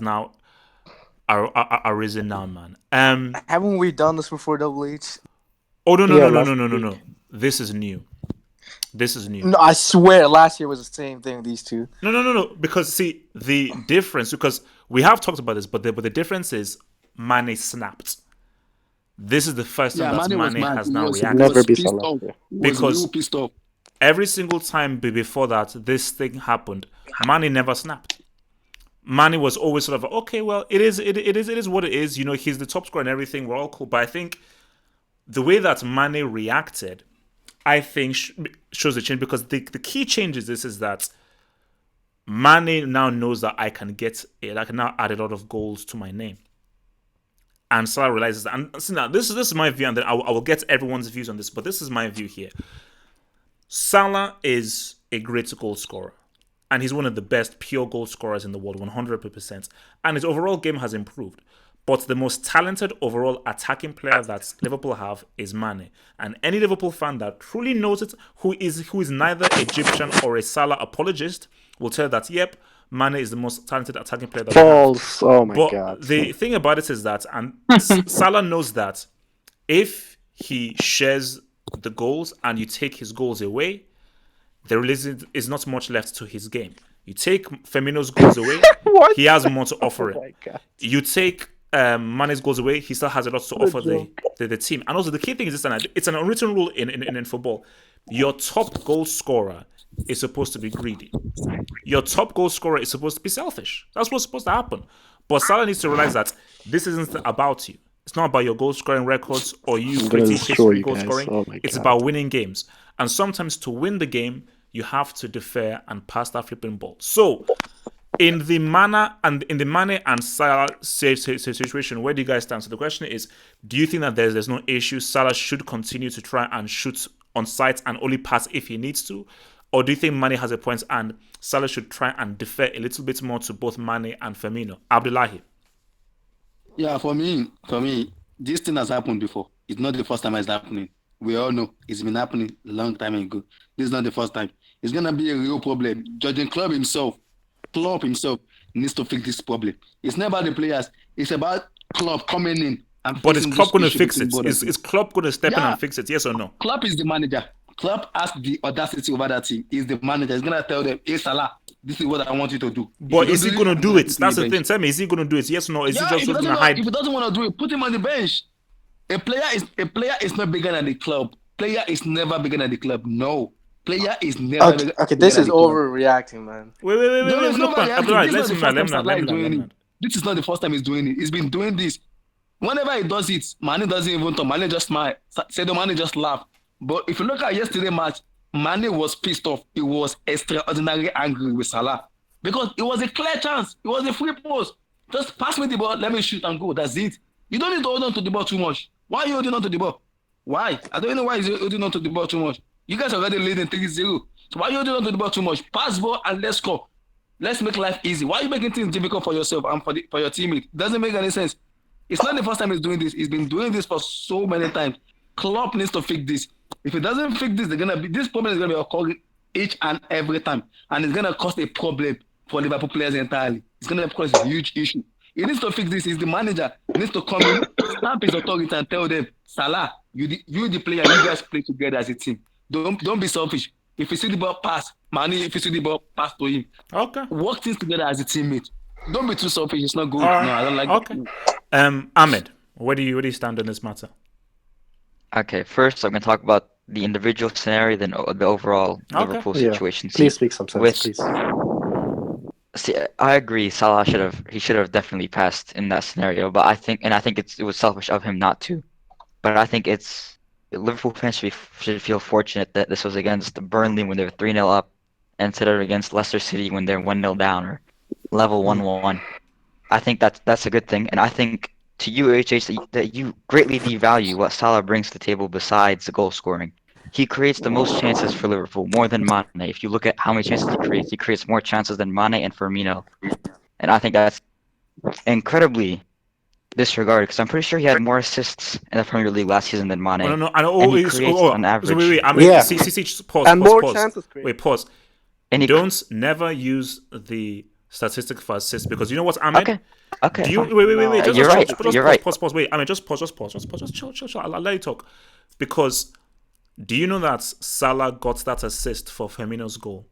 now arisen now, man. Haven't we done this before, Double H? Oh no no Yeah, no no no last no no week. no. This is new. This is new. No, I swear last year was the same thing. These two. No no no no. Because see the difference. Because we have talked about this, but the difference is Mane snapped. This is the first time Yeah, that Mane was Mane mad. has He now was Should he reacted. never was be pissed Salah. off. Yeah. He was real Because pissed off. every single time before that this thing happened, Mane never snapped. Mane was always sort of okay, well, it is what it is. You know, he's the top scorer and everything. We're all cool, but I think the way that Mane reacted, I think shows the change because the key change is this: is that Mane now knows that I can get it. I can now add a lot of goals to my name. And Salah realizes that. And see, now this is my view, and then I will get everyone's views on this. But this is my view here. Salah is a great goal scorer, and he's one of the best pure goal scorers in the world, 100%. And his overall game has improved. But the most talented overall attacking player that Liverpool have is Mane. And any Liverpool fan that truly knows it, who is neither Egyptian or a Salah apologist, will tell you that yep, Mane is the most talented attacking player that we have. False. Oh my But god. the thing about it is that, and Salah knows that if he shares the goals and you take his goals away, there is not much left to his game. You take Firmino's goals away, What? he has more to Oh offer it. my god. You take Mane's goals away, he still has a lot to What a offer joke. the team. And also, the key thing is this, and it's an unwritten rule in football. Your top goal scorer is supposed to be greedy. Your top goal scorer is supposed to be selfish. That's what's supposed to happen. But Salah needs to realize that this isn't about you. It's not about your goal scoring records or you I'm gonna creating destroy history you goal guys. scoring. Oh my It's god. about winning games. And sometimes to win the game, you have to defer and pass that flipping ball. So, in the Mane and Salah situation, where do you guys stand? So the question is, do you think that there's no issue? Salah should continue to try and shoot on sight and only pass if he needs to, or do you think Mane has a point and Salah should try and defer a little bit more to both Mane and Firmino? Abdullahi. Yeah, for me, this thing has happened before. It's not the first time it's happening. We all know it's been happening a long time ago. This is not the first time. It's gonna be a real problem. Judging Klopp himself needs to fix this problem. It's not about the players. It's about Klopp coming in and But is fixing Klopp this going to issue fix between it? both of them. Is Klopp going to step in Yeah, and fix it? Yes or no? Klopp is the manager. Klopp has the audacity over that team. He's the manager. He's gonna tell them, "Hey Salah, this is what I want you to do. If you But don't is do he it, going to I'm do gonna it? put you on That's the the thing. bench." Tell me, is he going to do it? Yes or no? Is he Yeah, just going to if hide? he doesn't want to do it, put him on the bench. A player is not bigger than the club. Player is never bigger than the club. No, player is never Okay, okay, bigger this than is the club. overreacting, man. Wait, wait, wait, wait, No, no, wait. it's No, not come about on. reacting. Abdullah, This is not let the him land, first let time him land, Salah let is him land, let doing him it. land. This is not the first time he's doing it. He's been doing this. Whenever he does it, Mane doesn't even talk. Mane just smile. Sadio Mane just laugh. But if you look at yesterday match, Mane was pissed off. He was extraordinarily angry with Salah because it was a clear chance. It was a free post. Just pass me the ball, let me shoot and go. That's it. You don't need to hold on to the ball too much. Why are you holding on to the ball? Why? I don't know why he's holding on to the ball too much. You guys are already leading 3-0. So why are you holding on to the ball too much? Pass ball and let's score. Let's make life easy. Why are you making things difficult for yourself and for your teammate? Doesn't make any sense. It's not the first time he's doing this. He's been doing this for so many times. Klopp needs to fix this. If he doesn't fix this, this problem is gonna be occurring each and every time, and it's gonna cause a problem for Liverpool players entirely. It's gonna cause a huge issue. He needs to fix this. He's the manager. He needs to come in, stamp his authority, and tell them, Salah, you the player. You guys play together as a team. Don't be selfish. If you see the ball, pass. Mane, if you see the ball, pass to him. Okay. Work things together as a teammate. Don't be too selfish. It's not All good. No, right. I don't like Okay. that. Ahmed, where do you stand on this matter? Okay, first I'm going to talk about the individual scenario, then the overall Okay. Liverpool Yeah. situation. Please speak some sense, With please. see, I agree. Salah he should have definitely passed in that scenario, but I think it was selfish of him not to. But I think it's Liverpool fans should feel fortunate that this was against Burnley when they were 3-0 up, instead of against Leicester City when they're 1-0 down or level Mm. 1-1. I think that's a good thing, and I think to you, HH, that you greatly devalue what Salah brings to the table besides the goal scoring. He creates the most chances for Liverpool, more than Mane. If you look at how many chances he creates more chances than Mane and Firmino. And I think that's incredibly disregarded because I'm pretty sure he had more assists in the Premier League last season than Oh no Mane, no. I know. and Oh, he creates on so wait average. wait. I mean, Yeah. see. Pause And pause more pause. chances created. Wait pause. And he, Don't never use the statistic for assists because you know what, Ahmed? Okay. Okay, Do you fine. wait? No, You're right. Just You're right. pause. Wait, I mean, just pause. Just chill. I'll let you talk. Because do you know that Salah got that assist for Firmino's goal?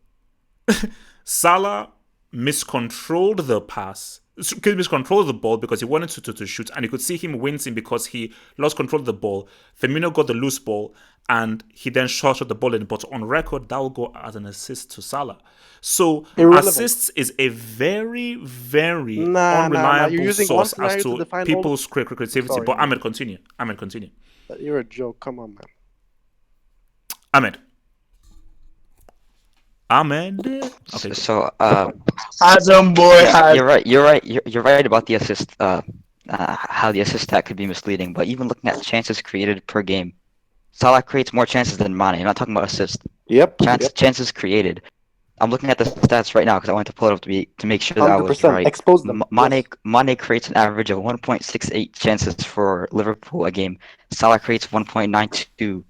Salah miscontrolled the pass, miscontrolled the ball because he wanted to shoot, and you could see him wincing because he lost control of the ball. Firmino got the loose ball, and he then shot the ball in. But on record, that will go as an assist to Salah. So Irrelevant. assists is a very, very Nah. You're unreliable using one source as scenario to to define all. people's creativity. Sorry, But man. Ahmed, continue. You're a joke. Come on, man. Ahmed. Okay. So, Adam boy had. you're right. You're right about the assist. How the assist stat could be misleading. But even looking at chances created per game, Salah creates more chances than Mane. I'm not talking about assists. Yep. Chances created. I'm looking at the stats right now because I wanted to pull it up to make sure that I was 100%. right. Expose them. Mane creates an average of 1.68 chances for Liverpool a game. Salah creates 1.92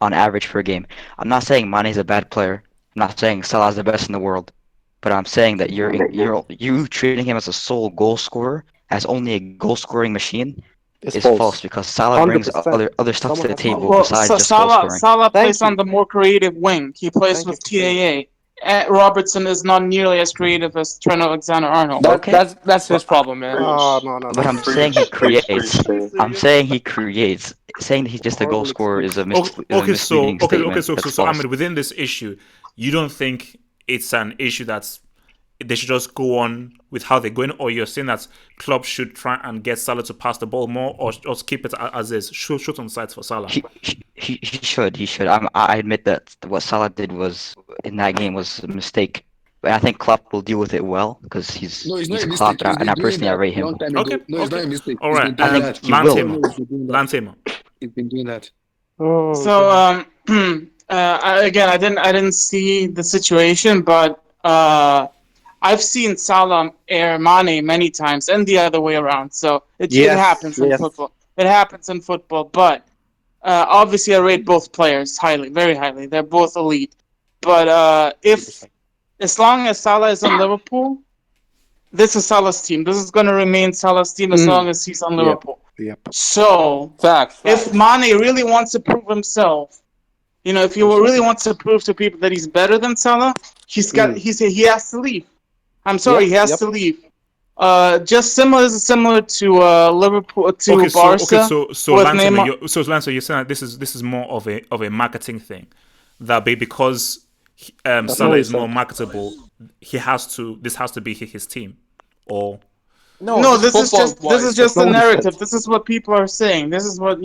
on average per game. I'm not saying Mane's a bad player. I'm not saying Salah's the best in the world, but I'm saying that you treating him as a sole goal scorer, as only a goal scoring machine, It's is false because Salah brings 100%. other stuff to Someone the has to table do Well, besides so just goal Salah scoring. Salah Thank plays on you. the more creative wing. He plays Thank with you for saying TAA. Robertson is not nearly as creative as Trent Alexander-Arnold. Okay. That's his problem, man. No. But I'm saying he creates. I'm saying he creates. Saying that he's just a goal Horrible scorer is a Okay, misleading statement. That's so false. Ahmed, within this issue, you don't think it's an issue that's they should just go on with how they're going, or you're saying that Klopp should try and get Salah to pass the ball more, or just keep it as is, shoot on sides for Salah. He should. I admit that what Salah did was in that game was a mistake, but I think Klopp will deal with it well because he's No, it's not a Klopp, mistake. He's and I been doing personally I that rate him. long time Okay, ago. No, it's not a mistake. All He's right, been doing I think that. he will. Lantema. He's been doing that. Oh, So I didn't see the situation, but I've seen Salah air Mane many times, and the other way around. So it happens in football. It happens in football, but obviously I rate both players highly, very highly. They're both elite. But if as long as Salah is on Liverpool, this is Salah's team. This is going to remain Salah's team as long as he's on Liverpool. Yep. So Facts. if Mane really wants to prove himself, if he really wants to prove to people that he's better than Salah, he has to leave. I'm sorry, he has to leave. Just similar to Liverpool to Barca. So with Lance, Neymar. Lance, you're saying that this is more of a marketing thing, that because Salah is more marketable, this has to be his team, or No, this is just the not what he narrative. said. This is what people are saying. This is what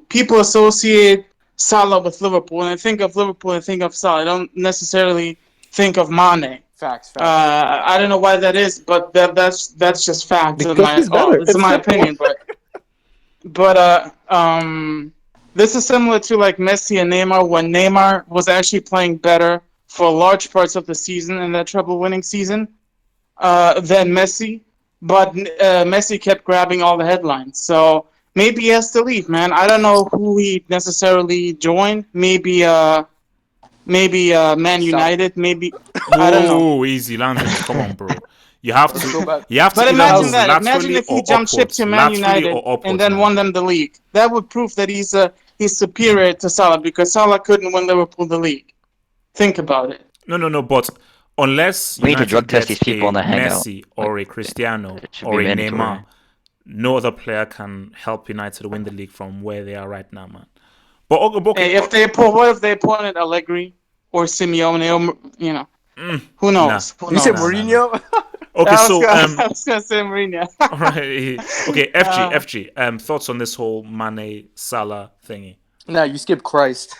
people associate Salah with Liverpool. When I think of Liverpool, I think of Salah. I don't necessarily think of Mane. Facts. I don't know why that is, but that's just facts. Because he's better. It's in my opinion, but this is similar to like Messi and Neymar when Neymar was actually playing better for large parts of the season in that treble-winning season than Messi, but Messi kept grabbing all the headlines. So maybe he has to leave, man. I don't know who he necessarily joined. Maybe Man United. Maybe I don't know. Oh, easy, Lance, come on, bro. You have to. You have to But either imagine move that. Imagine laterally if he or jumped ship upwards. to Man Laterally United or upwards, and then man. won them the league. That would prove that he's superior to Salah because Salah couldn't win Liverpool the league. Think about it. No. But unless We need to United drug test gets these people a on the Hangout. Messi or a Cristiano It should or be a mandatory. Neymar, no other player can help United win the league from where they are right now, man. But okay, Hey, what if they appointed Allegri or Simeone? Or, who knows? Nah. Who You said knows? Mourinho? Okay, so I was gonna say Mourinho. all right, okay, FG, thoughts on this whole Mane Salah thingy? No, you skipped Christ.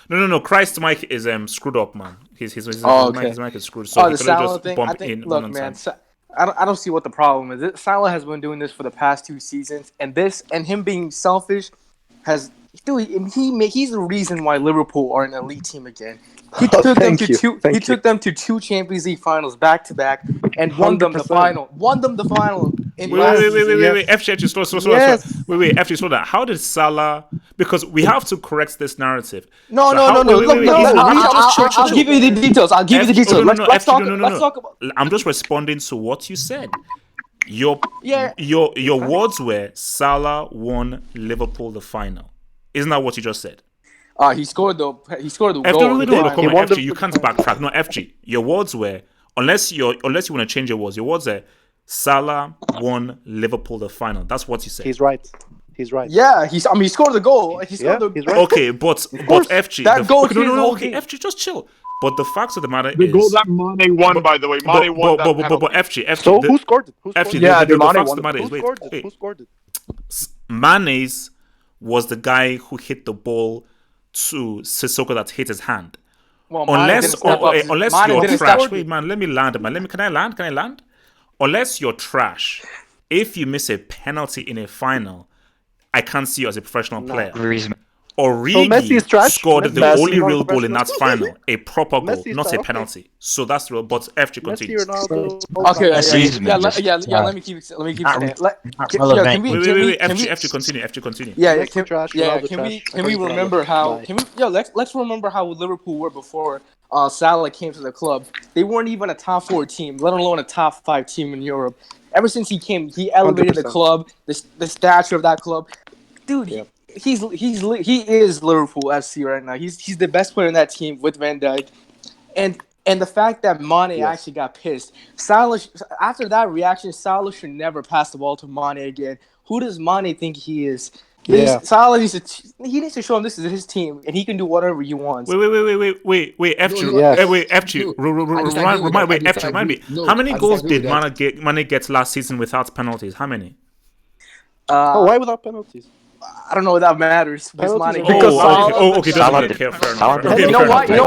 No. Christ Mike is screwed up, man. His okay. mic is screwed. So Oh, he the could only Salah just thing. bump I think. in Look, one man. time. I don't see what the problem is. Salah has been doing this for the past 2 seasons, and him being selfish has. Dude, he's the reason why Liverpool are an elite team again. He took them to two. Took them to 2 Champions League finals back to back, and won them the 100%. final. Won them the final in Wait, last wait, wait, wait, season. wait, wait. FG, slow. Yes. Wait, FG, slow down. How did Salah? Because we have to correct this narrative. No. Wait. Look, Easy, I'll give you the details. I'll give you the details. No, Let's FG, talk. no. Let's talk about. I'm just responding to what you said. Your Yeah. your words were Salah won Liverpool the final. Isn't that what you just said? He scored the FG, goal. no, in the come final. on, won FG, the you can't backtrack. No, FG, your words were unless you want to change your words. Your words are Salah won Liverpool the final. That's what you said. He's right. He's right. Yeah, he scored the goal. He scored Yeah, the he's right. Okay, but FG, That goal okay, no, changed the whole okay, game. FG, just chill. But the fact of the matter The goal is, that Mane won, by the way. Mane won that penalty. but FG, So who scored it? Who scored FG, it? Yeah, the Mane fact of won the the- matter Who is, wait, scored it? wait. Who scored it? Mane's was the guy who hit the ball to Sissoko that hit his hand. Well, Mane Unless didn't step up. unless Mane you're didn't trash. step- Wait, man, let me land, man. Can I land? Unless you're trash, if you miss a penalty in a final, I can't see you as a professional player. Griezmann. Origi Messi is trash? scored the Messi only is not real goal in that professional? final, a proper goal, Messi is not a trash, okay. penalty. So that's real. But FG Messi, continues. Ronaldo. Okay, Griezmann just- let me keep saying. Not Can relevant. we? Wait, Can we? FG continue. Yeah, Messi trash, can Ronaldo we trash. can we According to remember Ronaldo. how Bye. let's remember how Liverpool were before Salah came to the club. They weren't even a top 4 team, let alone a top 5 team in Europe. Ever since he came, he elevated the 100%. club, the stature of that club. Dude, Yep. he is Liverpool FC right now. He's the best player in that team with Van Dijk. And the fact that Mane actually got pissed, Salah after that reaction, Salah should never pass the ball to Mane again. Who does Mane think he is? Yeah. Salah needs to show him this is his team and he can do whatever he wants. Wait, FG, No, Yes. wait, FG, I disagree with that. I remind me. disagree. No, How many I goals disagree did with that. Mane get last season without penalties? How many? Why without penalties? I don't know if that matters because Penalties Mane. are- Because Okay, Salah doesn't did- care. Fair Salah enough. did- Okay, you know fair why? enough.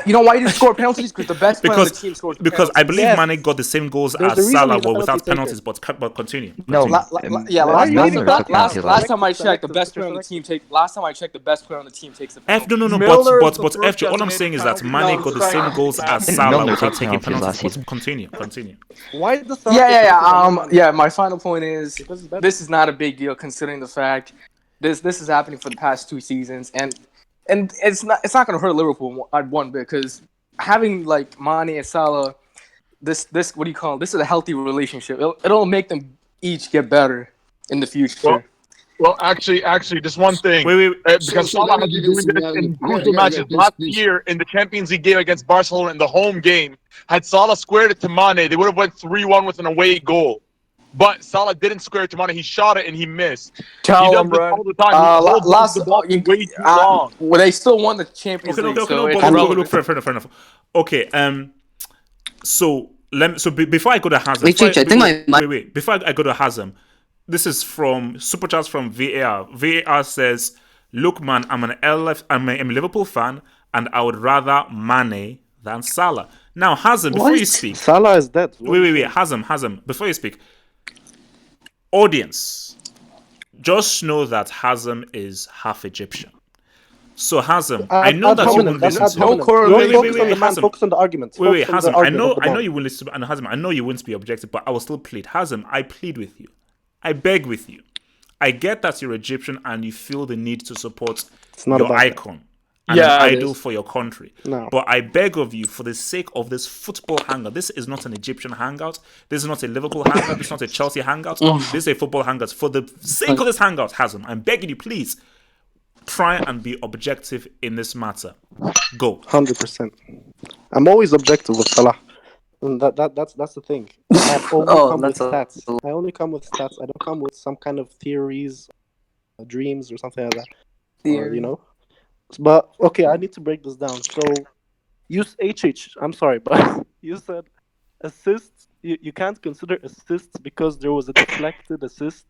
You know why he didn't score penalties? Because the best player on the team scored Because I believe Yes. Mane got the same goals There's a as reason Salah, he's a but without penalty penalties. But continue. No, continue. Why last you took penalties last time I last? checked, the best player on the team Last time I checked, the best player on the team takes the penalty. No, Milner is but the FG, first all I'm saying is that designated Mane penalty. got the same No, goals as Didn't Salah Milner without take taking penalties last penalties. But season? continue. Why does Yeah. My final point is Because it's better. this is not a big deal considering the fact this is happening for the past 2 seasons and it's not going to hurt Liverpool at one bit because having like Mane and Salah, this what do you call it? This is a healthy relationship. It'll make them each get better in the future. Well, actually, just one thing. Wait. Because So Salah let me has give been you a doing this scenario. in crucial Yeah, matches. please, Last please. year in the Champions League game against Barcelona in the home game, had Salah squared it to Mane, they would have went 3-1 with an away goal. But Salah didn't square it to Mane. He shot it and he missed. He Tell does them, this bro. all the time. He holds Last the ball you- way too long. well, they still won the Champions League, so it's irrelevant. Look, fair enough. Okay, so before I go to Hazard, Wait, Chicha, I think wait, before I go to Hazard, this is from Superchats from VAR. VAR says, "Look, man, I'm a Liverpool fan, and I would rather Mane than Salah." Now, Hazard, before you speak, Salah is dead. wait, Hazard, before you speak, audience, just know that Hazard is half Egyptian. So Hazard, I know that you won't listen to. Don't focus on the man. Focus on the arguments. Wait, Focus on Hazem. the argument of the I know ball. you won't listen, and Hazem, I know you won't be objective, but I will still plead. Hazem, I plead with you. I beg with you. I get that you're Egyptian and you feel the need to support not your about that. icon and Yeah, an it idol is. for your country. No. But I beg of you, for the sake of this football hangout, this is not an Egyptian hangout. This is not a Liverpool hangout. This is not a Chelsea hangout. This is a football hangout. For the sake of this hangout, Hazem, I'm begging you, please try and be objective in this matter. Go. 100%. I'm always objective with Salah. And that's the thing. I only come with stats. I only come with stats. I don't come with some kind of theories, dreams, or something like that. Or, you know. But okay, I need to break this down. So, use HH. I'm sorry, but you said assists. You can't consider assists because there was a deflected assist.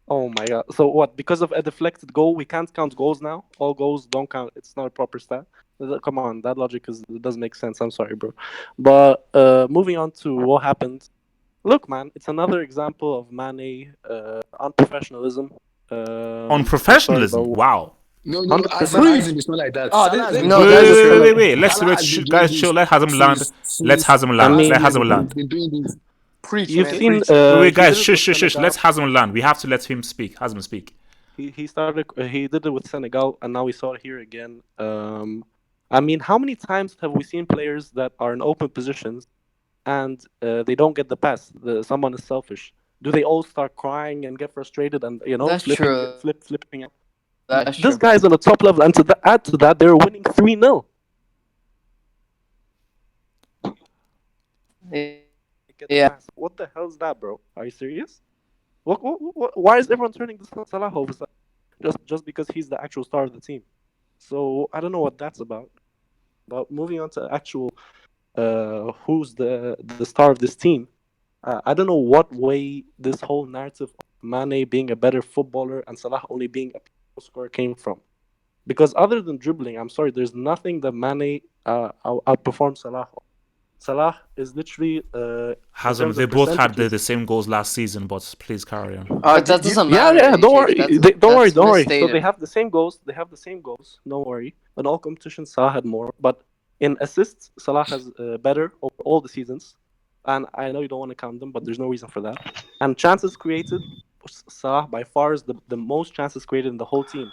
Oh my god. So what? Because of a deflected goal, we can't count goals now? All goals don't count. It's not a proper stat. Come on, that logic doesn't make sense. I'm sorry, bro. But moving on to what happened. Look, man, it's another example of Mane unprofessionalism. Unprofessionalism? sorry, but- Wow. No, 100%. it's not like that. Oh, Salah has this- been no, doing guys, this- Wait. Salah has been doing Guys, this chill. Let Hazem land. since- Let Hazem land. I mean- Let Hazem land. He's been doing this. Preach, You've man. seen. Preach. Wait, He guys, did it shush, with shush, shush. Senegal. Let's Hazem land. We have to let him speak. Hazem, speak. He started. He did it with Senegal, and now we saw it here again. I mean, how many times have we seen players that are in open positions and they don't get the pass? Someone is selfish. Do they all start crying and get frustrated and That's true. flipping out? That's This true. guy's on the top level, and add to that, they're winning 3-0. Yeah. What the hell is that, bro? Are you serious? Why is everyone turning this on Salah over just because he's the actual star of the team? So I don't know what that's about. But moving on to actual, who's the star of this team? I don't know what way this whole narrative of Mane being a better footballer and Salah only being a scorer came from. Because other than dribbling, I'm sorry, there's nothing that Mane outperforms Salah. Salah is literally Hazem, they both had the same goals last season, but please carry on. But that doesn't yeah, matter. don't worry, don't worry. So misstated. they have the same goals. Don't worry. In all competitions, Salah had more, but in assists, Salah has better over all the seasons. And I know you don't want to count them, but there's no reason for that. And chances created, Salah by far is the most chances created in the whole team.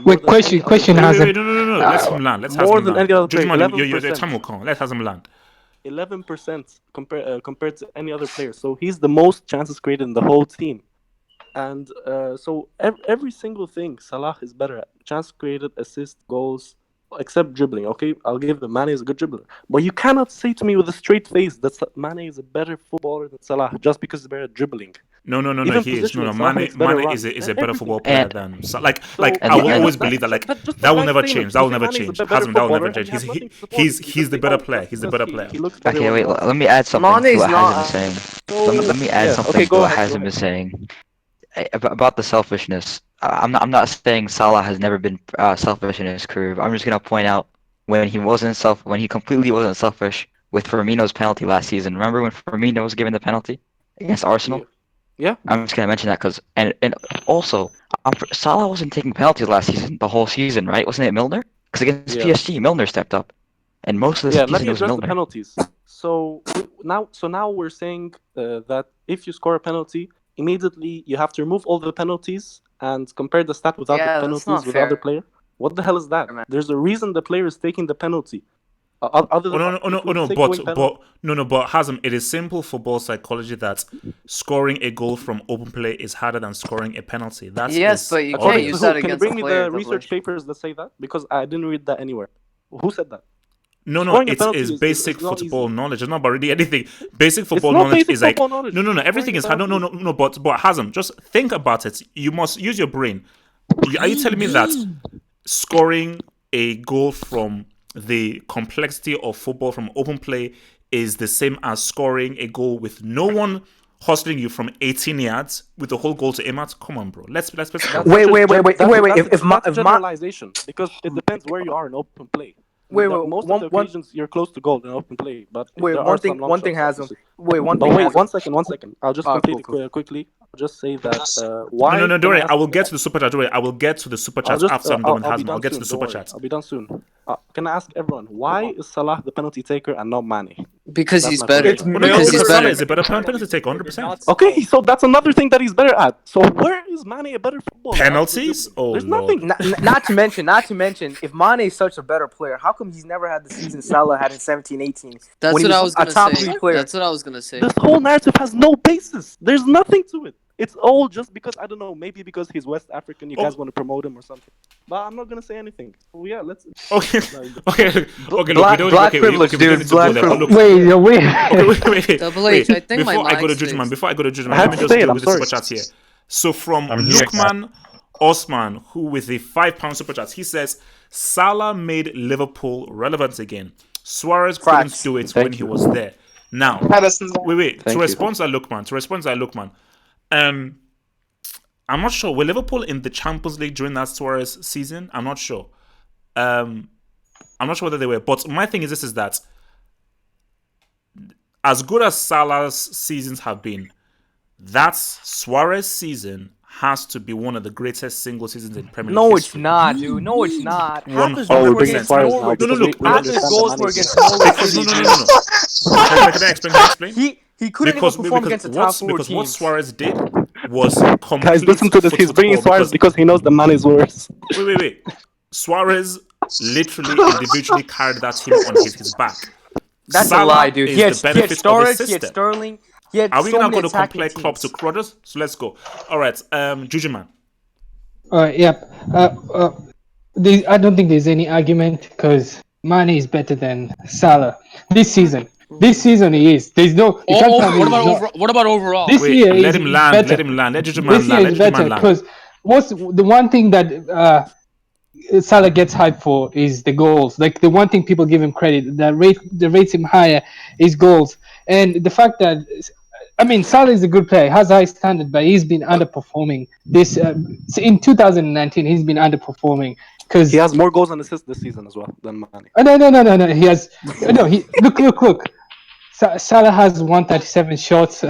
Wait, question, Hazem. No. Let him land. Let's more Hazem than land. any other player. Your time will come. Let Hazem land. 11% compared to any other player. So he's the most chances created in the whole team. And so every single thing Salah is better at. Chance created, assist, goals, except dribbling. Okay, I'll give the Mane is a good dribbler. But you cannot say to me with a straight face that Mane is a better footballer than Salah just because he's better at dribbling. No, Even he is. No, Salah Mane makes better is runs. a better Everything. football player than like and I will the- always believe that that will never change. That will never change. Hazem, that will never change. He's the better player. He's the better player. Okay, wait. Let me add something to Mane's what not- Hazem is saying. So, Let me add yeah, something okay, to go what ahead, Hazem is saying about the selfishness. I'm not saying Salah has never been selfish in his career. I'm just gonna point out when he completely wasn't selfish with Firmino's penalty last season. Remember when Firmino was given the penalty against Arsenal? Yeah. I'm just gonna mention that because and also Salah wasn't taking penalties last season, the whole season, right? Wasn't it Milner? Because against Yeah. PSG, Milner stepped up, and most of the Let season me it was address the Milner. penalties. So now we're saying that if you score a penalty, immediately you have to remove all the penalties and compare the stat without Yeah, the that's penalties not with the other fair. player. What the hell is that? Man. There's a reason the player is taking the penalty. Other than But Hazem, it is simple football psychology that scoring a goal from open play is harder than scoring a penalty. That's Yes, but you can't According use to that who? Can you against bring a me player. the research papers that say that? Because I didn't read that anywhere. Who said that? No, Scoring a it's penalty is is basic not football easy. knowledge. It's not about really anything. Basic football not knowledge basic is like football knowledge. no. Everything is hard. No. But Hazem, just think about it. You must use your brain. Are you telling me that scoring a goal from the complexity of football from open play is the same as scoring a goal with no one hustling you from 18 yards with the whole goal to aim at? Come on, bro. Let's Wait. If generalization, because it depends where you are in open play. Most of the occasions you're close to goal in open play, but there are some long shots, obviously. One second. I'll just complete it quickly. I'll just say that why. No, don't worry. I will get to the super chat. Don't worry. I will get to the super chat after I'm done with Hazem. I'll get to the super chat. I'll be done soon. Can I ask everyone why is Salah the penalty taker and not Mane? Because That's he's my better. question. Because he's Salah better. is a better penalty taker, 100%. Okay, so that's another thing that he's better at. So where is Mane a better footballer? Penalties? Oh, There's Lord. nothing. Not to mention, if Mane is such a better player, how come he's never had the season Salah had in 17-18? That's when he what I was was a gonna top say. 3 player. That's what I was gonna say. This whole narrative has no basis. There's nothing to it. It's all just because, I don't know, maybe because he's West African, you guys want to promote him or something. But I'm not gonna say anything. So yeah, let's. Okay. Look, Black privilege, dude. Black privilege. Wait. Double H, I think Before my I go to mic's judgment, fixed. let me just deal with the super chat here. So from Lukman Osman, who with a £5 super chat, he says Salah made Liverpool relevant again. Suarez couldn't do it when he was there. Now, wait. To respond to Lukman, I'm not sure. Were Liverpool in the Champions League during that Suarez season? I'm not sure. I'm not sure whether they were. But my thing is this: is that as good as Salah's seasons have been, that Suarez season has to be one of the greatest single seasons in Premier League No, history. it's not, dude. No, it's not. 100%. Half his goals were against Norwich. No. Can I explain? He He couldn't even perform against a top four because what teams. Suarez did was complete. Guys, listen to this. He's bringing Suarez because he knows the man is worse. Wait. Suarez literally individually carried that team on his back. That's Salah a lie, dude. is He had the benefit of Sturridge, his he had system. Sterling, he had Are we so now many going to attacking compare Klopp to teams. Kroos? So let's go. All right, Juju man. Yep. I don't think there's any argument because Mane is better than Salah this season. This season he is. There's no. You can't tell me he's not. What about overall? This Wait, year let is him land. better. Let him land. Let Juju man This year land. is Let Juju better man land. because what's the one thing that Salah gets hyped for is the goals. Like the one thing people give him credit that rates him higher is goals. And the fact that I mean Salah is a good player, has high standard, but he's been underperforming this in 2019. He's been underperforming because He has more goals and assists this season as well than Mane. No. He has He look. Salah has 137 shots.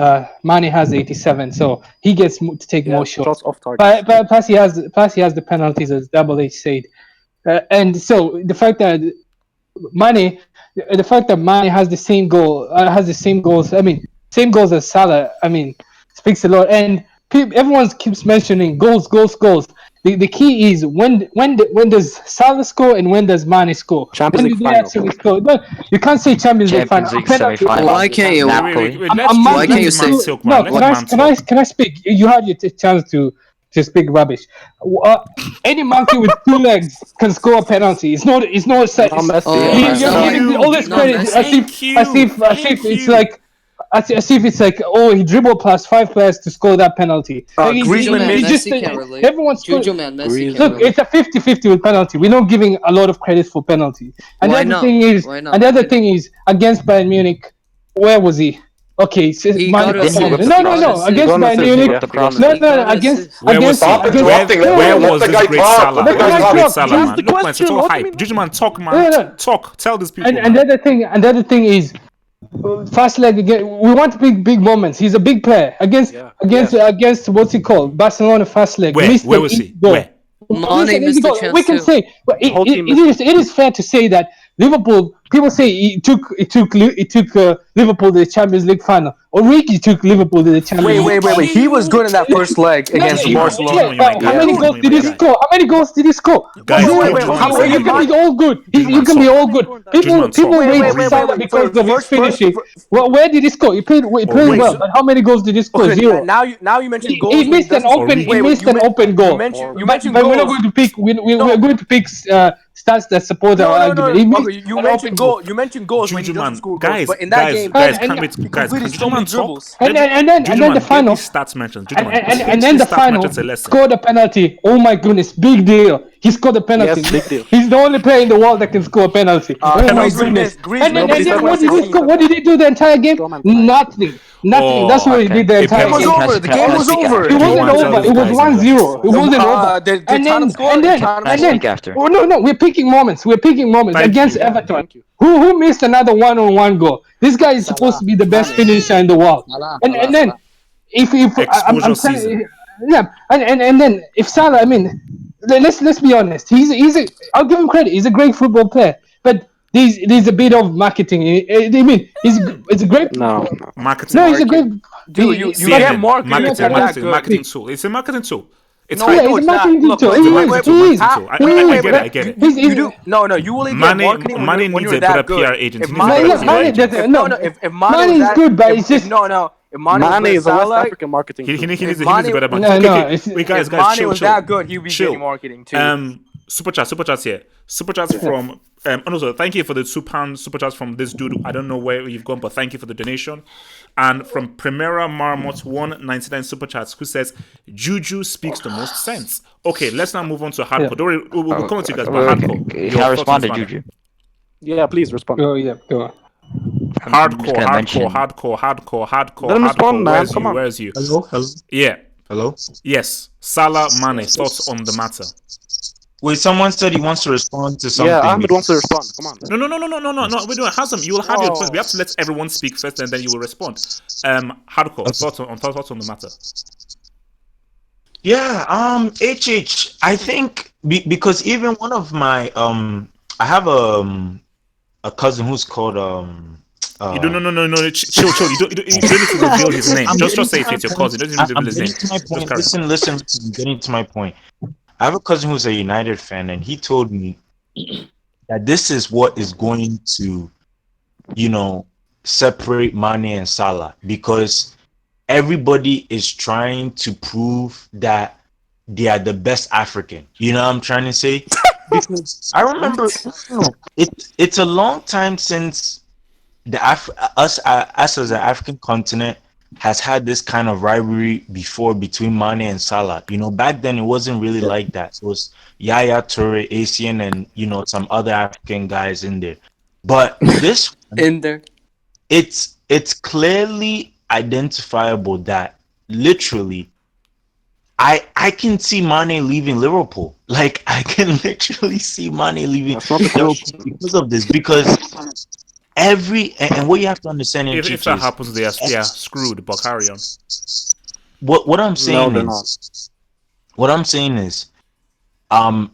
Mane has 87, so he gets to take more shots. Off target. But plus he has the penalties as Double H said, and so the fact that Mane has the same goals. I mean, same goals as Salah. I mean, speaks a lot. And everyone keeps mentioning goals. The key is when does Salah score and when does Mane score? Champions When League do they final. actually score? No, you can't say Champions League final. Champions League Penalty. semi-final. Why can't you? Napoli. Why can't you say? No, can I speak? You had your chance to speak rubbish. Any monkey with two legs can score a penalty. It's not set. You're giving all this credit as if it's like. As if it's like, oh, he dribbled past 5 players to score that penalty. Everyone's Juju man, Messi can't look, relate. it's a 50-50 with penalty. We're not giving a lot of credit for penalty. And Why the not? other thing is, Why not? and the other thing is, against Bayern Munich, where was he? Okay, He got assist. no, He got against Bayern Munich. Where was this great Salah? Let Where me was talk. great Salah, That's man? the Look, man, it's question. all What do you hype. mean? Juju man, talk, man. No. Talk. Tell these people. And the other thing is, fast leg again. We want big moments. He's a big player against what's he called? Barcelona fast leg. Where was he? Where? Mane missed the chance We can too. say it is fair to say that Liverpool. People say it took Liverpool to the Champions League final. Origi took Liverpool to the Champions League. Wait. He was good in that first leg against Barcelona. How many goals did he score? How many goals did he score? Guys, You can be all good. You can be all good. People rate Salah because of his finishing. Well, where did he score? He played well, but how many goals did he score? Zero. Now you mentioned goals. He missed an open. He missed an open goal. You mentioned But goals. we're not going to pick. We're going to pick stats that support our argument. You mentioned goal. You mentioned goals when he doesn't score goals. But in that game, can Juju man talk? And then the final. Stats mentions. And then the final scored a penalty. Oh my goodness, big deal. He scored a penalty. Yes, big deal. He's the only player in the world that can score a penalty. Oh my goodness. And then what did he score? What did he do the entire game? Nothing. That's what he did the entire game. The game was over. It wasn't over. It was 1-0. It wasn't over. Nice week after. Oh no, we're picking moments. Against Everton. Who missed another one-on-one goal? This guy is supposed to be the best finisher in the world. And then if I'm saying, yeah, and then if Salah, I mean, let's be honest. I'll give him credit. He's a great football player, but there's a bit of marketing. I mean, it's a great marketing. No, he's a great dude. You get marketing tool. It's a marketing tool. It's it's a marketing tool. I get it. You will get marketing Mane when needs you're a better that good. PR agent. If Mane is good, but it's just if Mane is a West African marketing. He needs a better marketing. Wait, guys, Mane was that good, he'd be getting marketing too. Super chats here. Super chats from also thank you for the £2 super chats from this dude. I don't know where you've gone, but thank you for the donation. And from Primera Marmot 199 super chats, who says Juju speaks the most sense. Okay, let's now move on to hardcore. Don't worry, we'll come to you guys, but hardcore. Can I respond to Juju? Yeah, please respond. Oh yeah, go on. Hardcore. Let him respond, man. Come on. Where's you? Hello. Yeah. Hello. Yes. Salah Mane. Thoughts on the matter? Wait, someone said he wants to respond to something. Yeah, Ahmed wants to respond. Come on. No. We're doing Hazem. You will have your first. We have to let everyone speak first, and then you will respond. Hardcore. Thoughts on the matter? Yeah. HH. I think because even one of my I have a cousin who's called You don't, no. Chill. You don't need to reveal his name. Just say it's your cousin. You don't need to reveal his name. To my point. Listen. I'm getting to my point. I have a cousin who's a United fan, and he told me that this is what is going to, separate Mane and Salah, because everybody is trying to prove that they are the best African. You know what I'm trying to say? Because I remember it's a long time since us as an African continent has had this kind of rivalry before between Mane and Salah. Back then it wasn't really like that. It was Yaya Toure, ACN, and some other African guys in there. But this in there, it's clearly identifiable that literally I can see Mane leaving Liverpool. Like, I can literally see Mane leaving Liverpool because of this. Because and what you have to understand, if that happens, they are screwed. But carry on. What I'm saying is,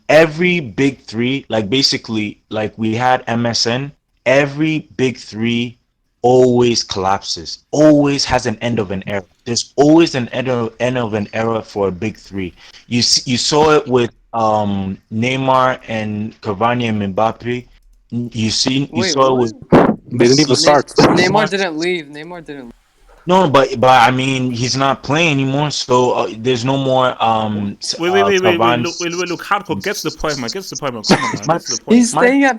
every big three, like basically, like we had MSN, every big three always collapses, always has an end of an era. There's always an end of an era for a big three. You saw it with Neymar and Cavani and Mbappe. You saw it with they didn't even start. Neymar didn't leave. No, but I mean, he's not playing anymore, so there's no more. Wait. Look, hardcore. Get to the point, man. Come on, man. Get to the point. He's staying at.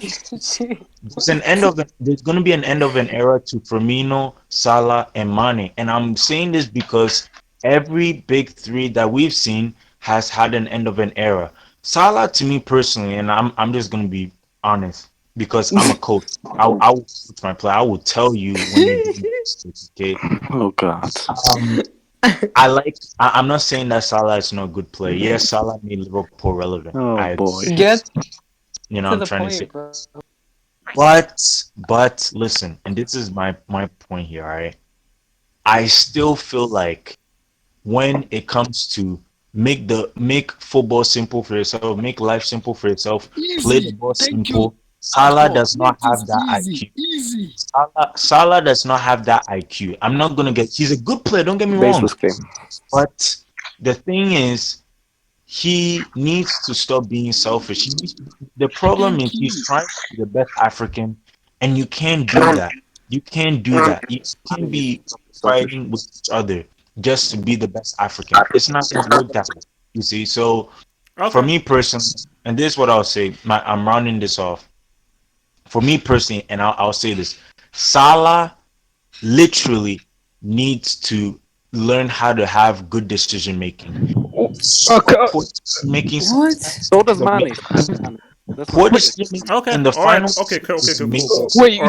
There's going to be an end of an era to Firmino, Salah, and Mane, and I'm saying this because every big three that we've seen has had an end of an era. Salah, to me personally, and I'm just going to be honest, because I'm a coach. I will coach my player. I will tell you when you're doing mistakes, okay? Oh God. I'm not saying that Salah is not a good player. Yes, Salah made Liverpool relevant. Oh boy. Get I'm trying to say. But listen, and this is my point here, all right? I still feel like when it comes to make football simple for yourself, make life simple for yourself, play the ball simple. Salah does not have that IQ. Salah does not have that IQ. I'm not gonna he's a good player, don't get me wrong. But the thing is, he needs to stop being selfish. The problem is he's trying to be the best African, and you can't do that. You can't do that. You can't be fighting with each other just to be the best African. It's not gonna work that way. You see, so for me personally, and this is what I'll say. I'm rounding this off. For me personally, and I'll say this: Salah literally needs to learn how to have good decision making. Making. What? So does Mane. Poor decision in the final. Okay, cool. Wait,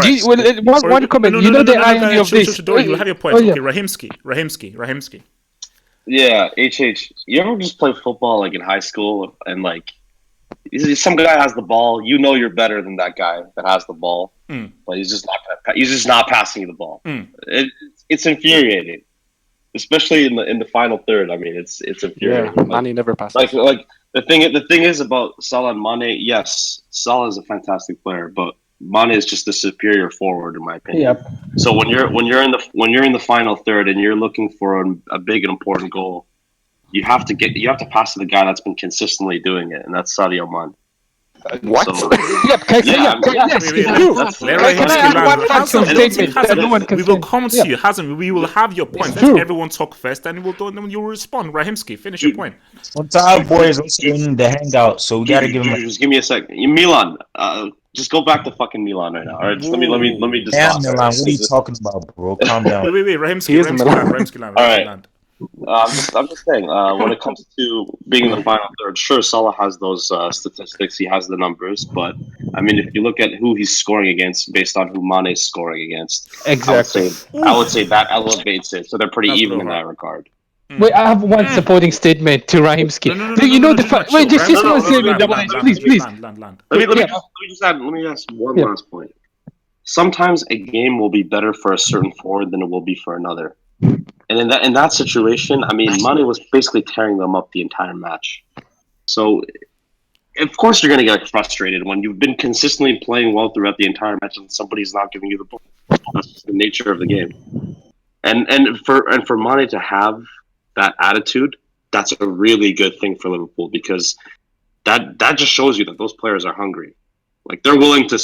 one comment. You know the irony of this. You have your point. Okay, Rahimski. Yeah, HH. You ever just play football like in high school and like some guy has the ball, you're better than that guy that has the ball, but he's just not passing you the ball. It's infuriating, especially in the final third. I mean, it's infuriating. Yeah, Mane never passes. Like the thing is about Salah and Mane. Yes, Salah is a fantastic player, but Mane is just the superior forward in my opinion. Yep. So when you're in the final third and you're looking for a big and important goal, you have to pass to the guy that's been consistently doing it, and that's Sadio Mane. What? So, we will come to you, Hazem. We will have your point. Let everyone talk first, and then you will respond. Rahimski, finish your point. Our boys also in the hangout, so we gotta give him. Just give me a second. Milan, just go back to fucking Milan right now. All right, just let me just. Damn, Milan, what are you talking about, bro? Calm down. Wait, Rahimski land. I'm just saying, when it comes to being in the final third, sure, Salah has those statistics. He has the numbers, but I mean, if you look at who he's scoring against based on who Mane's scoring against, exactly, I would say that elevates it. So they're pretty even in that regard. Wait, I have one supporting statement to Rahimski. Wait, just one second, please. Let me ask one last point. Sometimes a game will be better for a certain forward than it will be for another. And in that situation, I mean, Mane was basically tearing them up the entire match. So, of course, you're going to get frustrated when you've been consistently playing well throughout the entire match and somebody's not giving you the ball. That's just the nature of the game. And for Mane to have that attitude, that's a really good thing for Liverpool because that just shows you that those players are hungry. Like they're willing to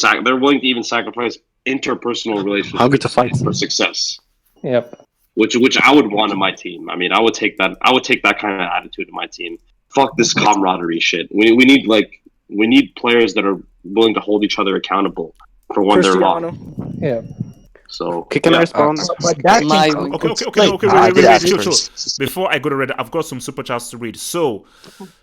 even sacrifice interpersonal relationships hungry to fight for success. Yep. Which I would want in my team. I mean, I would take that kind of attitude in my team. Fuck this camaraderie shit. We need players that are willing to hold each other accountable for when they're wrong. Yeah. So can I respond? Okay. Wait, chill. Before I go to Reddit, I've got some super chats to read. So,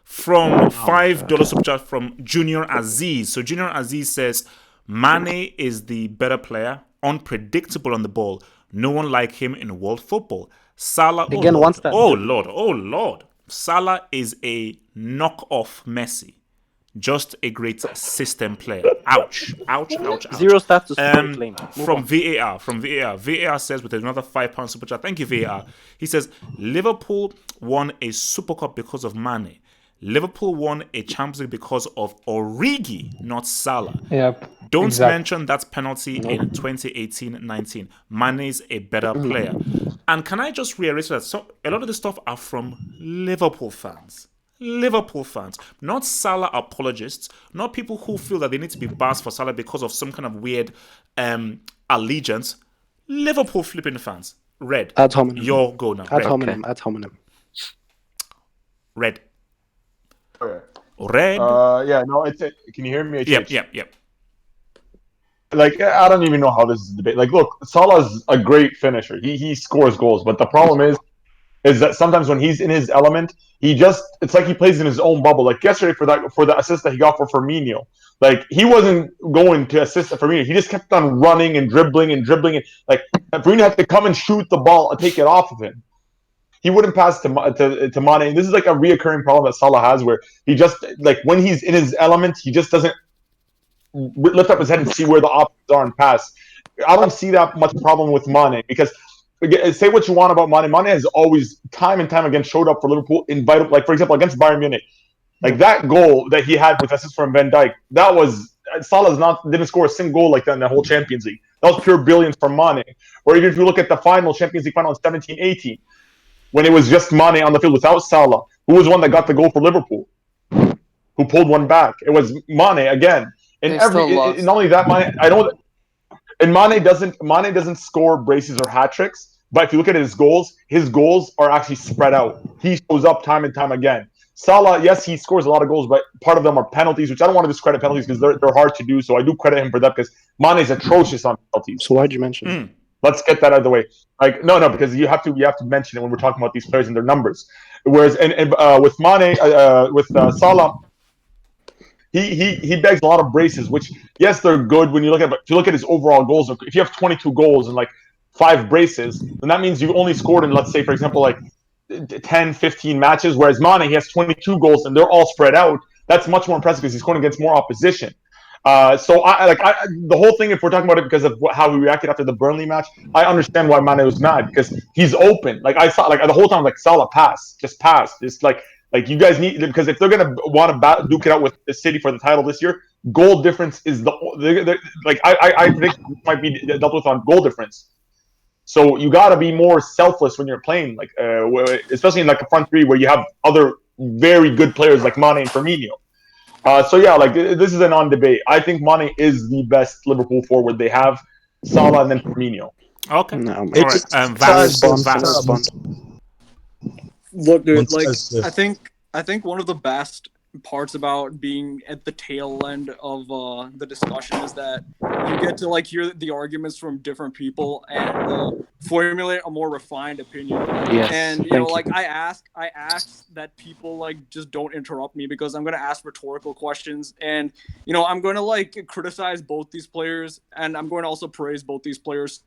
from $5 super chat from Junior Aziz. So Junior Aziz says, Mane is the better player, unpredictable on the ball. No one like him in world football. Salah, Again, oh Lord. Salah is a knockoff Messi. Just a great system player. Ouch. Zero stats to support claim. From VAR. VAR says with another £5 super chat. Thank you, VAR. He says Liverpool won a Super Cup because of Mane. Liverpool won a Champions League because of Origi, not Salah. Yep. Don't mention that penalty in 2018-19. Mane's a better player. And can I just reiterate that a lot of this stuff are from Liverpool fans. Not Salah apologists, not people who feel that they need to be bashed for Salah because of some kind of weird allegiance. Liverpool flipping fans. Red. Ad hominem. Your go now. Ad hominem. Red. Okay. Red. Yeah, no, can you hear me? Yep. Like, I don't even know how this is a debate. Like, look, Salah's a great finisher. He scores goals, but the problem is that sometimes when he's in his element, it's like he plays in his own bubble. Like yesterday for the assist that he got for Firmino, like he wasn't going to assist Firmino. He just kept on running and dribbling and like Firmino had to come and shoot the ball and take it off of him. He wouldn't pass to Mane. And this is like a reoccurring problem that Salah has, where he just like when he's in his element, he just doesn't lift up his head and see where the options are and pass. I don't see that much problem with Mane because. Say what you want about Mane. Mane has always, time and time again, showed up for Liverpool in vital, like for example against Bayern Munich, like that goal that he had with assist from Van Dijk. That was Salah didn't score a single goal like that in the whole Champions League. That was pure brilliance from Mane. Or even if you look at the final Champions League final in 17-18, when it was just Mane on the field without Salah, who was one that got the goal for Liverpool, who pulled one back. It was Mane again. And not only that, Mane. I don't. And Mane doesn't score braces or hat tricks, but if you look at his goals are actually spread out. He shows up time and time again. Salah, yes, he scores a lot of goals, but part of them are penalties, which I don't want to discredit penalties because they're hard to do. So I do credit him for that because Mane is atrocious on penalties. So why'd you mention? Let's get that out of the way. Like no, because you have to mention it when we're talking about these players and their numbers. Whereas with Mane, with Salah. He begs a lot of braces, which yes, they're good when you look at. But if you look at his overall goals, if you have 22 goals and like 5 braces, then that means you only scored in, let's say, for example, like 10, 15 matches. Whereas Mane, he has 22 goals and they're all spread out. That's much more impressive because he's scoring against more opposition. So the whole thing, if we're talking about it because of how he reacted after the Burnley match, I understand why Mane was mad because he's open. Like I saw, like the whole time, like Salah pass. Just like you guys need, because if they're gonna want to duke it out with the City for the title this year, goal difference is like I predict this might be dealt with on goal difference. So you got to be more selfless when you're playing, like especially in like a front three where you have other very good players like Mane and Firmino. So yeah, like this is a non-debate. I think Mane is the best Liverpool forward they have. Salah and then Firmino. Okay. No, all right. Look, dude, like I think one of the best parts about being at the tail end of the discussion is that you get to like hear the arguments from different people and formulate a more refined opinion. Yes, and you know, like I ask that people like just don't interrupt me because I'm gonna ask rhetorical questions, and you know I'm gonna like criticize both these players, and I'm going to also praise both these players.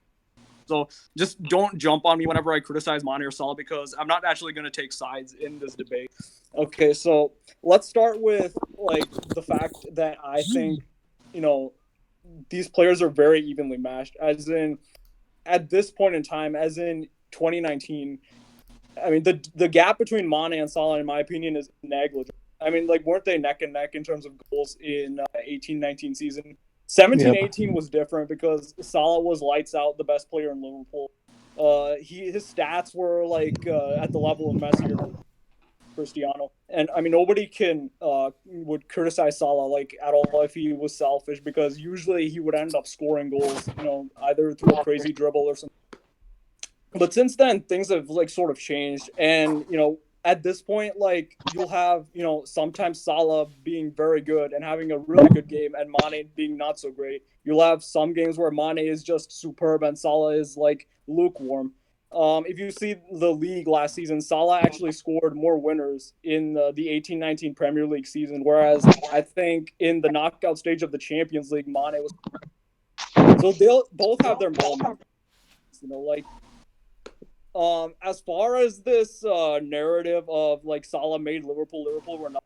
So just don't jump on me whenever I criticize Mane or Salah because I'm not actually going to take sides in this debate. Okay, so let's start with like the fact that I think, you know, these players are very evenly matched. As in, at this point in time, as in 2019, I mean the gap between Mane and Salah, in my opinion, is negligible. I mean, like weren't they neck and neck in terms of goals in 18-19 season? 17-18 was different because Salah was lights out, the best player in Liverpool. His stats were like at the level of Messi or Cristiano, and I mean nobody would criticize Salah like at all if he was selfish, because usually he would end up scoring goals, either through a crazy dribble or something. But since then things have like sort of changed, and at this point, like, you'll have, sometimes Salah being very good and having a really good game and Mane being not so great. You'll have some games where Mane is just superb and Salah is like lukewarm. If you see the league last season, Salah actually scored more winners in the 18-19 Premier League season, whereas I think in the knockout stage of the Champions League, Mane was. So they'll both have their moments, like. As far as this narrative of like Salah made Liverpool were not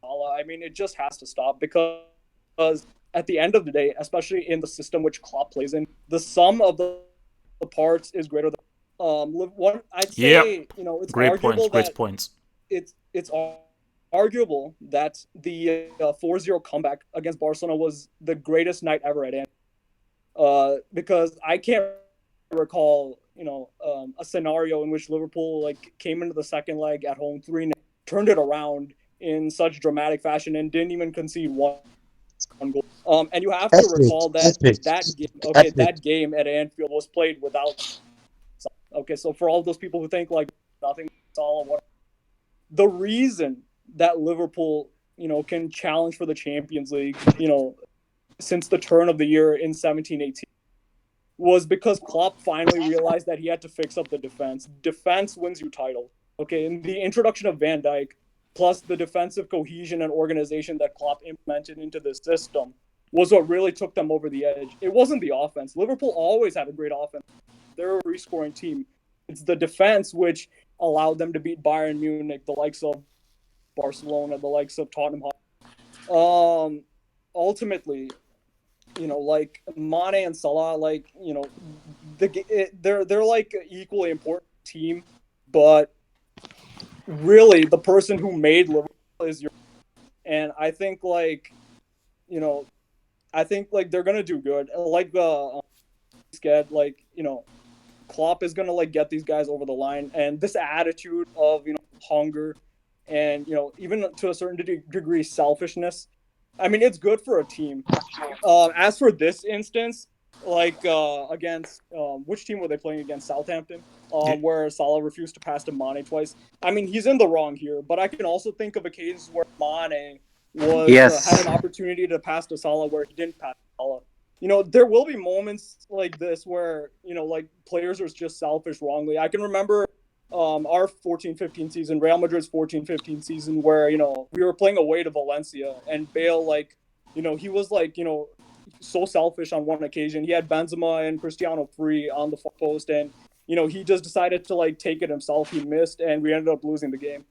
Salah, I mean, it just has to stop, because at the end of the day, especially in the system which Klopp plays in, the sum of the parts is greater than one. I'd say it's great arguable points. that Great points. It's arguable that the 4-0 comeback against Barcelona was the greatest night ever at Anfield. Because I can't recall a scenario in which Liverpool like came into the second leg at home 3-0, turned it around in such dramatic fashion and didn't even concede one goal. And you have to recall that that game at Anfield was played without. Okay, so for all those people who think like nothing, the reason that Liverpool can challenge for the Champions League since the turn of the year in 17-18 was because Klopp finally realized that he had to fix up the defense. Defense wins you title. Okay, and the introduction of Van Dijk, plus the defensive cohesion and organization that Klopp implemented into the system, was what really took them over the edge. It wasn't the offense. Liverpool always had a great offense. They're a free-scoring team. It's the defense which allowed them to beat Bayern Munich, the likes of Barcelona, the likes of Tottenham. Ultimately, like Mane and Salah, like they're like an equally important team, but really the person who made Liverpool is your. And I think like they're gonna do good. Like Klopp is gonna like get these guys over the line, and this attitude of hunger and even to a certain degree selfishness. I mean, it's good for a team. As for this instance, like against which team were they playing against? Southampton, where Salah refused to pass to Mane twice. I mean, he's in the wrong here, but I can also think of occasions where Mane had an opportunity to pass to Salah where he didn't pass to Salah. There will be moments like this where like players are just selfish wrongly. I can remember our 14-15 season, Real Madrid's 14-15 season, where we were playing away to Valencia, and Bale he was so selfish on one occasion. He had Benzema and Cristiano free on the far post, and he just decided to like take it himself. He missed, and we ended up losing the game.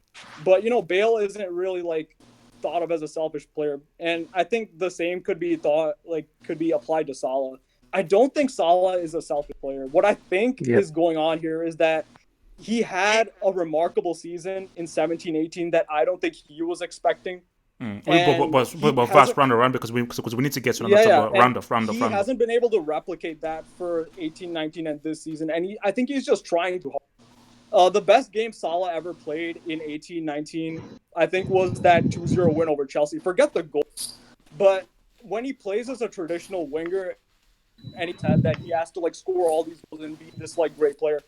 But Bale isn't really like thought of as a selfish player, and I think the same could be applied to Salah. I don't think Salah is a selfish player. What I think is going on here is that he had a remarkable season in 17-18 that I don't think he was expecting. But fast round because we need to get to another round of. He hasn't been able to replicate that for 18-19 and this season, and I think he's just trying too hard. The best game Salah ever played in 18-19, I think, was that 2-0 win over Chelsea. Forget the goal, but when he plays as a traditional winger, and he said that he has to like score all these goals and be this like great player,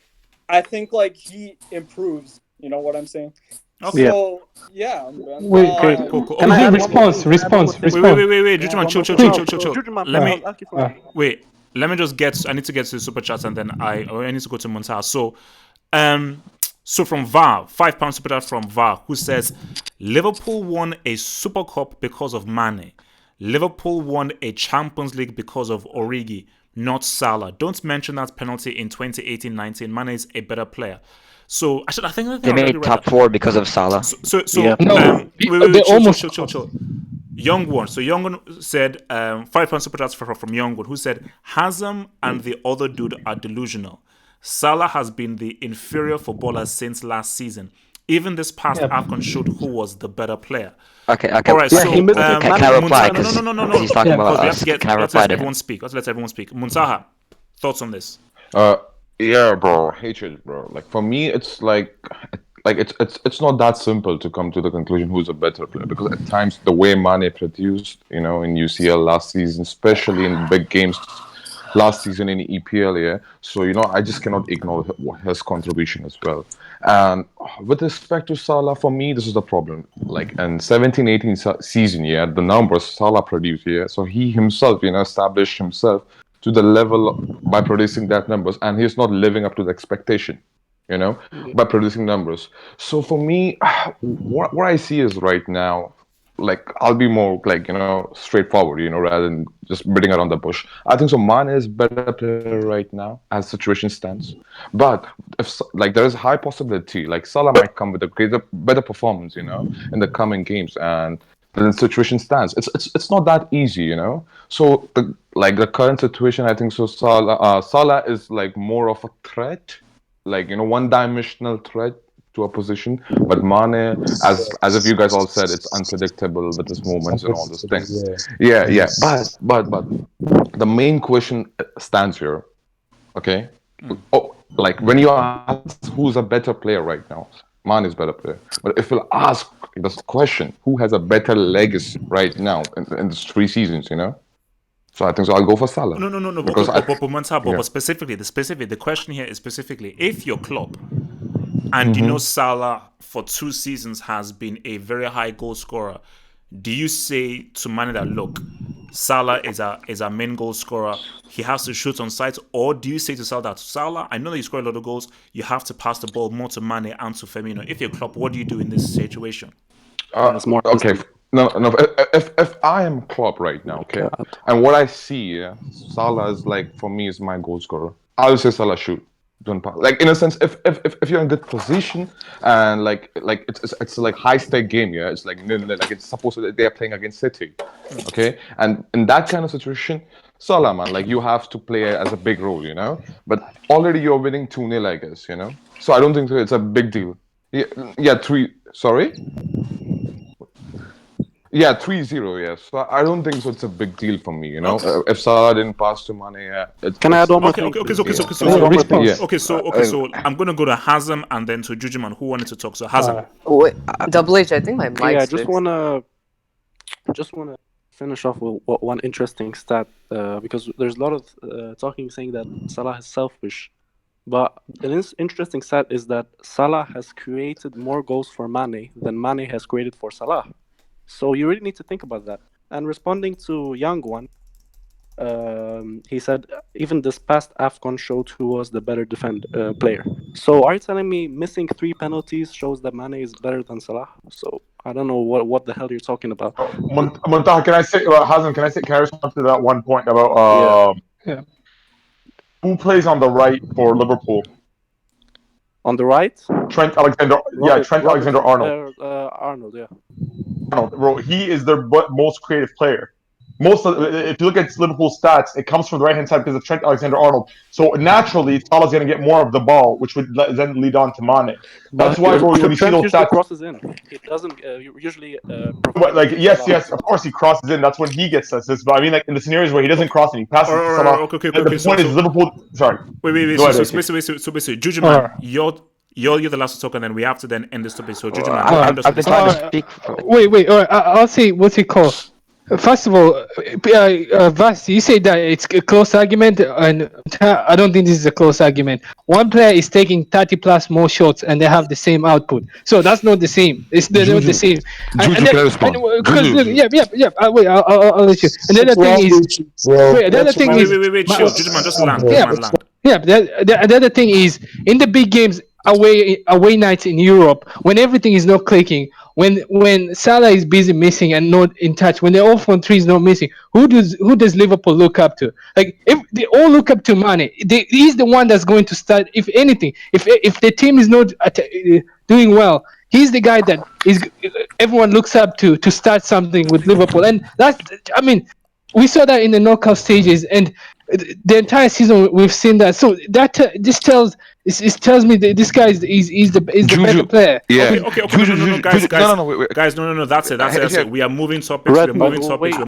I think like he improves. You know what I'm saying? Okay. So yeah. Wait. Cool. Response. Wait. Jujuman, let me wait. Let me just get. I need to get to the super chats, and then I need to go to Montal. So from VAR, £5 super chat from VAR, who says Liverpool won a Super Cup because of Mane. Liverpool won a Champions League because of Origi, not Salah. Don't mention that penalty in 2018-19. Mane is a better player. So I think they made top 4 because of Salah. Chill. Young one. So Young one said £5 super chats from Young one, who said Hazem and the other dude are delusional. Salah has been the inferior footballer since last season. Even this past AFCON showed who was the better player. Okay. All right, Yeah, so he missed it. Can I reply? no, Because no. he's talking about Because we have us. to get, Can I let's reply let to him? everyone speak. Let's let everyone speak. Muntaha, thoughts on this? Yeah, bro, HH, bro. Like for me, it's like it's not that simple to come to the conclusion who's a better player because at times the way Mane produced, you know, in UCL last season, especially in big games last season in EPL, yeah. So you know, I just cannot ignore his contribution as well. And with respect to Salah, for me, this is the problem. Like in 17-18 season, yeah, the numbers Salah produced, yeah. So he himself, you know, established himself to the level by producing that numbers, and he's not living up to the expectation, you know, by producing numbers. So for me, what I see is right now, like I'll be more like, you know, straightforward, you know, rather than just beating around the bush. I think so. Mane is better player right now as situation stands, but if like there is a high possibility like Salah might come with a better performance, you know, in the coming games, and then the situation stands. It's not that easy, you know. So the current situation, I think so. Salah is like more of a threat, like you know, one-dimensional threat to a position. But Mane, as if you guys all said, it's unpredictable with his movements and all those things. Yeah. But the main question stands here. Okay. Oh, like when you ask who's a better player right now, Mane is better player. But if we'll ask this question, who has a better legacy right now in these 3 seasons, you know? So I think so. I'll go for Salah. No. Because But specifically, the question here is specifically if you're Klopp and you know Salah for 2 seasons has been a very high goal scorer, do you say to Mane that look, Salah is our main goal scorer, he has to shoot on sight, or do you say to Salah that Salah, I know that you score a lot of goals, you have to pass the ball more to Mane and to Firmino? If you're Klopp, what do you do in this situation? Okay. No. If I am Klopp right now, okay, and what I see, yeah, Salah is like for me is my goal scorer. I'll say Salah shoot. Don't pass. Like in a sense, if you're in good position and like it's like high stake game, yeah, it's like like it's supposed to they're playing against City, okay, and in that kind of situation, Salah man, like you have to play as a big role, you know. But already you're winning 2-0, I guess, you know. So I don't think it's a big deal. Yeah, three. Sorry. Yeah, 3-0, yes. So I don't think so. It's a big deal for me, you know. If Salah didn't pass to Mane, yeah. Can I add one more thing? Okay, so I'm gonna go to Hazem and then to Jujiman, who wanted to talk. So Hazem. Wait, Double H, I think my mic's Yeah, I just wanna finish off with one interesting stat because there's a lot of talking saying that Salah is selfish, but an interesting stat is that Salah has created more goals for Mane than Mane has created for Salah. So you really need to think about that. And responding to Young One, he said even this past AFCON showed who was the better player. So are you telling me missing 3 penalties shows that Mane is better than Salah? So I don't know what the hell you're talking about. Muntaha, can I say, Hazem, can I respond to that one point about who plays on the right for Liverpool? On the right? Trent Alexander-Arnold. Arnold, yeah. Bro, he is their most creative player. If you look at Liverpool stats, it comes from the right hand side because of Trent Alexander-Arnold. So naturally, Salah's going to get more of the ball, which would then lead on to Mane. That's why, bro, when you see those stats, crosses in. He doesn't usually. Yes, of course he crosses in. That's when he gets assists. But I mean, like in the scenarios where he doesn't cross and he passes to Salah. Okay. The point is Liverpool. Sorry. Wait. Go ahead, So basically, Jujiman, you're the last to talk, and then we have to then end this topic. So Jujiman, I've been trying to speak. Wait. All right, I'll say what's it called. First of all, Vas, you say that it's a close argument, and I don't think this is a close argument. One player is taking 30 plus more shots, and they have the same output. So that's not the same. They're not the same. Juju, can I respond? Yeah. Wait, I'll let you. And the other thing is, wait. Chill, Jujiman, just land. Yeah. The other thing is, in the big games, away nights in Europe, when everything is not clicking, when Salah is busy missing and not in touch, when the all front three is not missing, who does Liverpool look up to? Like if they all look up to Mane, he's the one that's going to start. If anything, if the team is not doing well, he's the guy that everyone looks up to start something with Liverpool, and we saw that in the knockout stages, and the entire season we've seen that. So that this tells me that this guy is the better player. Yeah. Okay. No, guys. No. That's it. We are moving topics.